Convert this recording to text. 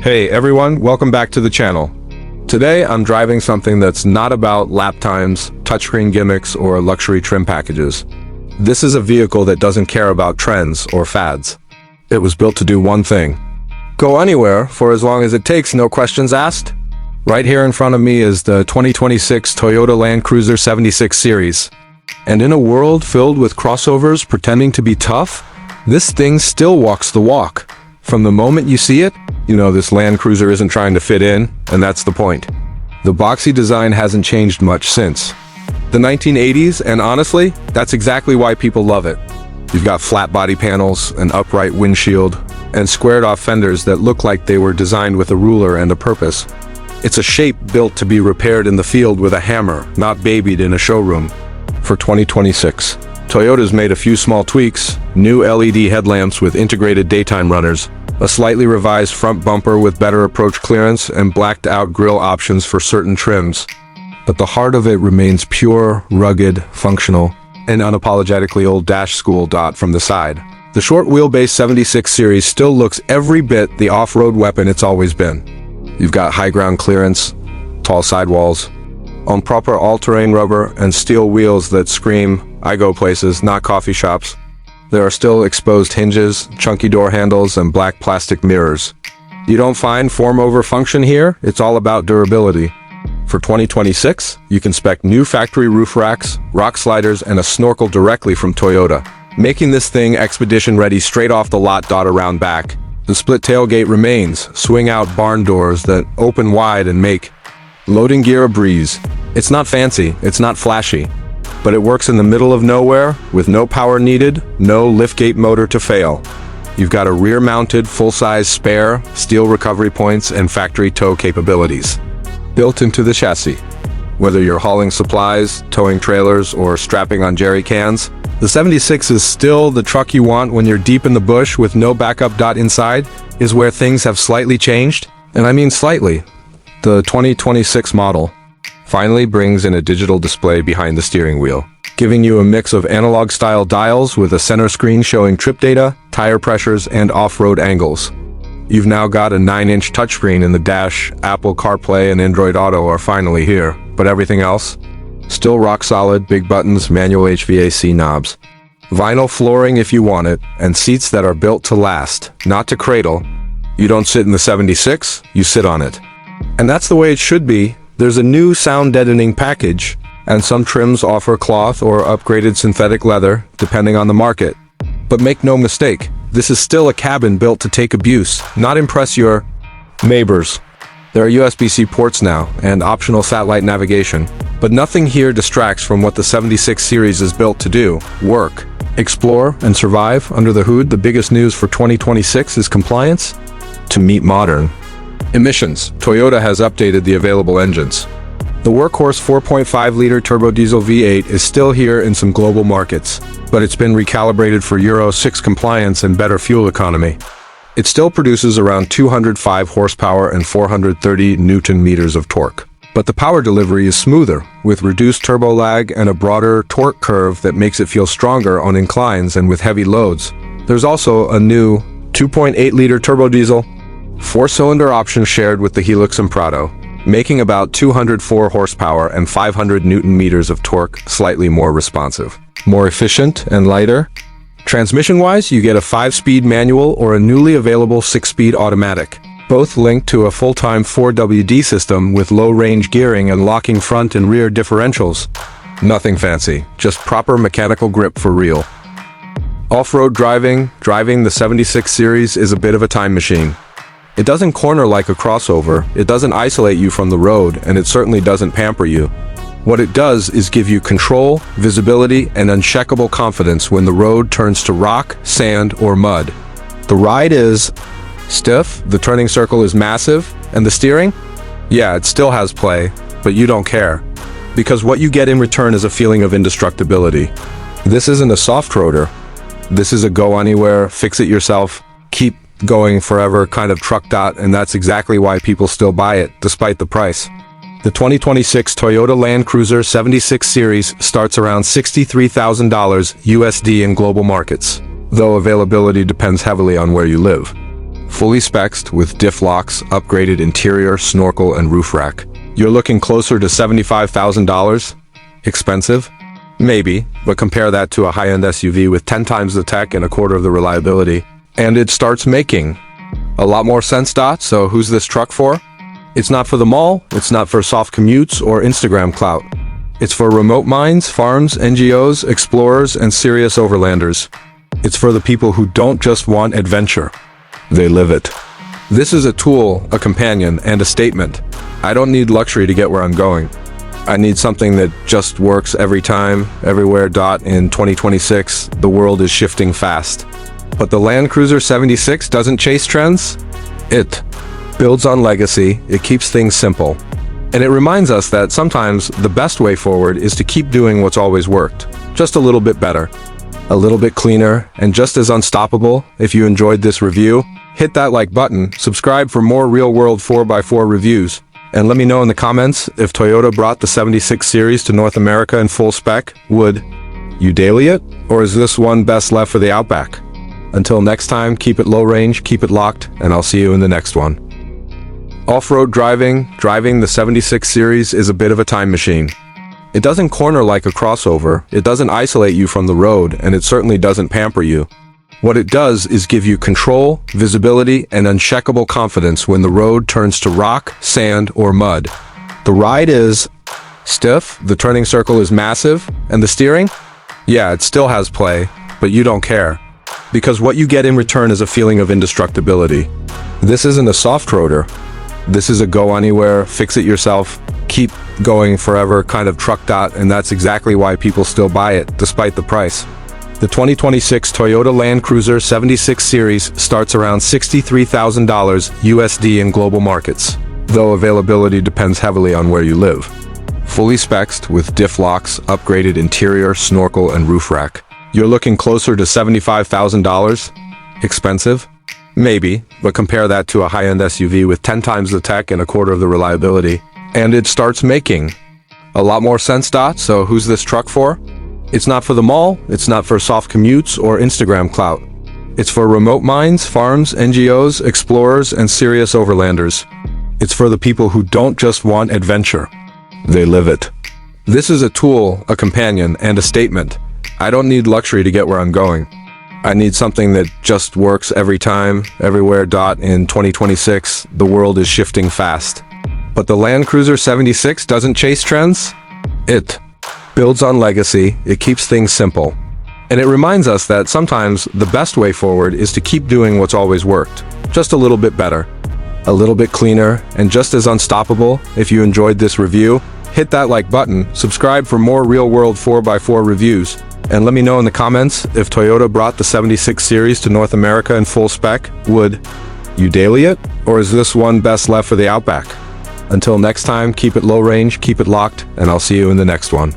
Hey everyone, welcome back to the channel. Today I'm driving something that's not about lap times, touchscreen gimmicks, or luxury trim packages. This is a vehicle that doesn't care about trends or fads. It was built to do one thing: go anywhere for as long as it takes, no questions asked. Right here in front of me is the 2026 Toyota Land Cruiser 76 Series. And in a world filled with crossovers pretending to be tough, this thing still walks the walk. From the moment you see it, you know this Land Cruiser isn't trying to fit in, and that's the point. The boxy design hasn't changed much since the 1980s, and honestly, that's exactly why people love it. You've got flat body panels, an upright windshield, and squared-off fenders that look like they were designed with a ruler and a purpose. It's a shape built to be repaired in the field with a hammer, not babied in a showroom. For 2026, Toyota's made a few small tweaks: new LED headlamps with integrated daytime runners, a slightly revised front bumper with better approach clearance, and blacked-out grille options for certain trims. But the heart of it remains pure, rugged, functional, and unapologetically old school. From the side, the short wheelbase 76 Series still looks every bit the off-road weapon it's always been. You've got high ground clearance, tall sidewalls, on proper all-terrain rubber, and steel wheels that scream, "I go places, not coffee shops." There are still exposed hinges, chunky door handles, and black plastic mirrors. You don't find form over function here, it's all about durability. For 2026, you can spec new factory roof racks, rock sliders, and a snorkel directly from Toyota, making this thing expedition ready straight off the lot. Around back, the split tailgate remains, swing out barn doors that open wide and make loading gear a breeze. It's not fancy, it's not flashy, but it works in the middle of nowhere with no power needed, no liftgate motor to fail. You've got a rear-mounted, full-size spare, steel recovery points, and factory tow capabilities built into the chassis. Whether you're hauling supplies, towing trailers, or strapping on jerry cans, the 76 is still the truck you want when you're deep in the bush with no backup. Inside is where things have slightly changed, and I mean slightly. The 2026 model finally brings in a digital display behind the steering wheel, giving you a mix of analog-style dials with a center screen showing trip data, tire pressures, and off-road angles. You've now got a 9-inch touchscreen in the dash. Apple CarPlay and Android Auto are finally here, but everything else? Still rock solid, big buttons, manual HVAC knobs, vinyl flooring if you want it, and seats that are built to last, not to cradle. You don't sit in the 76, you sit on it. And that's the way it should be. There's a new sound deadening package, and some trims offer cloth or upgraded synthetic leather, depending on the market. But make no mistake, this is still a cabin built to take abuse, not impress your neighbors. There are USB-C ports now, and optional satellite navigation, but nothing here distracts from what the 76 Series is built to do: work, explore, and survive under the hood. The biggest news for 2026 is compliance to meet modern emissions. Toyota has updated the available engines. The workhorse 4.5-liter turbo diesel V8 is still here in some global markets, but it's been recalibrated for Euro 6 compliance and better fuel economy. It still produces around 205 horsepower and 430 Newton-meters of torque. But the power delivery is smoother, with reduced turbo lag and a broader torque curve that makes it feel stronger on inclines and with heavy loads. There's also a new 2.8-liter turbo diesel 4-cylinder option shared with the Helix and Prado, making about 204 horsepower and 500 Newton-meters of torque, slightly more responsive, more efficient, and lighter. Transmission-wise, you get a 5-speed manual or a newly available 6-speed automatic, both linked to a full-time 4WD system with low-range gearing and locking front and rear differentials. Nothing fancy, just proper mechanical grip for real. Off-road driving the 76 Series is a bit of a time machine. It doesn't corner like a crossover, it doesn't isolate you from the road, and it certainly doesn't pamper you. What it does is give you control, visibility, and uncheckable confidence when the road turns to rock, sand, or mud. The ride is stiff, the turning circle is massive, and the steering? Yeah, it still has play, but you don't care. Because what you get in return is a feeling of indestructibility. This isn't a soft roader. This is a go anywhere, fix it yourself, keep going forever kind of truck. And that's exactly why people still buy it, despite the price. The 2026 Toyota Land Cruiser 76 Series starts around $63,000 USD in global markets, though availability depends heavily on where you live. Fully spec'd with diff locks, upgraded interior, snorkel, and roof rack. You're looking closer to $75,000? Expensive? Maybe, but compare that to a high-end SUV with 10 times the tech and a quarter of the reliability, and it starts making a lot more sense. So who's this truck for? It's not for the mall, it's not for soft commutes or Instagram clout. It's for remote mines, farms, NGOs, explorers, and serious overlanders. It's for the people who don't just want adventure. They live it. This is a tool, a companion, and a statement. I don't need luxury to get where I'm going. I need something that just works every time, everywhere. In 2026, the world is shifting fast. But the Land Cruiser 76 doesn't chase trends. It builds on legacy, it keeps things simple. And it reminds us that sometimes the best way forward is to keep doing what's always worked. Just a little bit better, a little bit cleaner, and just as unstoppable. If you enjoyed this review, hit that like button, subscribe for more real-world 4x4 reviews. And let me know in the comments if Toyota brought the 76 series to North America in full spec. Would you daily it? Or is this one best left for the Outback? Until next time, keep it low range, keep it locked, and I'll see you in the next one. Off-road driving the 76 series is a bit of a time machine. It doesn't corner like a crossover, it doesn't isolate you from the road, and it certainly doesn't pamper you. What it does is give you control, visibility, and uncheckable confidence when the road turns to rock, sand, or mud. The ride is stiff, the turning circle is massive, and the steering? Yeah, it still has play, but you don't care. Because what you get in return is a feeling of indestructibility. This isn't a soft roader. This is a go anywhere, fix it yourself, keep going forever kind of truck. And that's exactly why people still buy it, despite the price. The 2026 Toyota Land Cruiser 76 series starts around $63,000 USD in global markets, though availability depends heavily on where you live. Fully spec'd with diff locks, upgraded interior, snorkel, and roof rack. You're looking closer to $75,000? Expensive? Maybe, but compare that to a high-end SUV with 10 times the tech and a quarter of the reliability, and it starts making a lot more sense. So who's this truck for? It's not for the mall, it's not for soft commutes or Instagram clout. It's for remote mines, farms, NGOs, explorers, and serious overlanders. It's for the people who don't just want adventure. They live it. This is a tool, a companion, and a statement. I don't need luxury to get where I'm going. I need something that just works every time, everywhere. In 2026, the world is shifting fast. But the Land Cruiser 76 doesn't chase trends. It builds on legacy, it keeps things simple. And it reminds us that sometimes the best way forward is to keep doing what's always worked. Just a little bit better, a little bit cleaner, and just as unstoppable. If you enjoyed this review, hit that like button, subscribe for more real-world 4x4 reviews. And let me know in the comments if Toyota brought the 76 series to North America in full spec. Would you daily it? Or is this one best left for the Outback? Until next time, keep it low range, keep it locked, and I'll see you in the next one.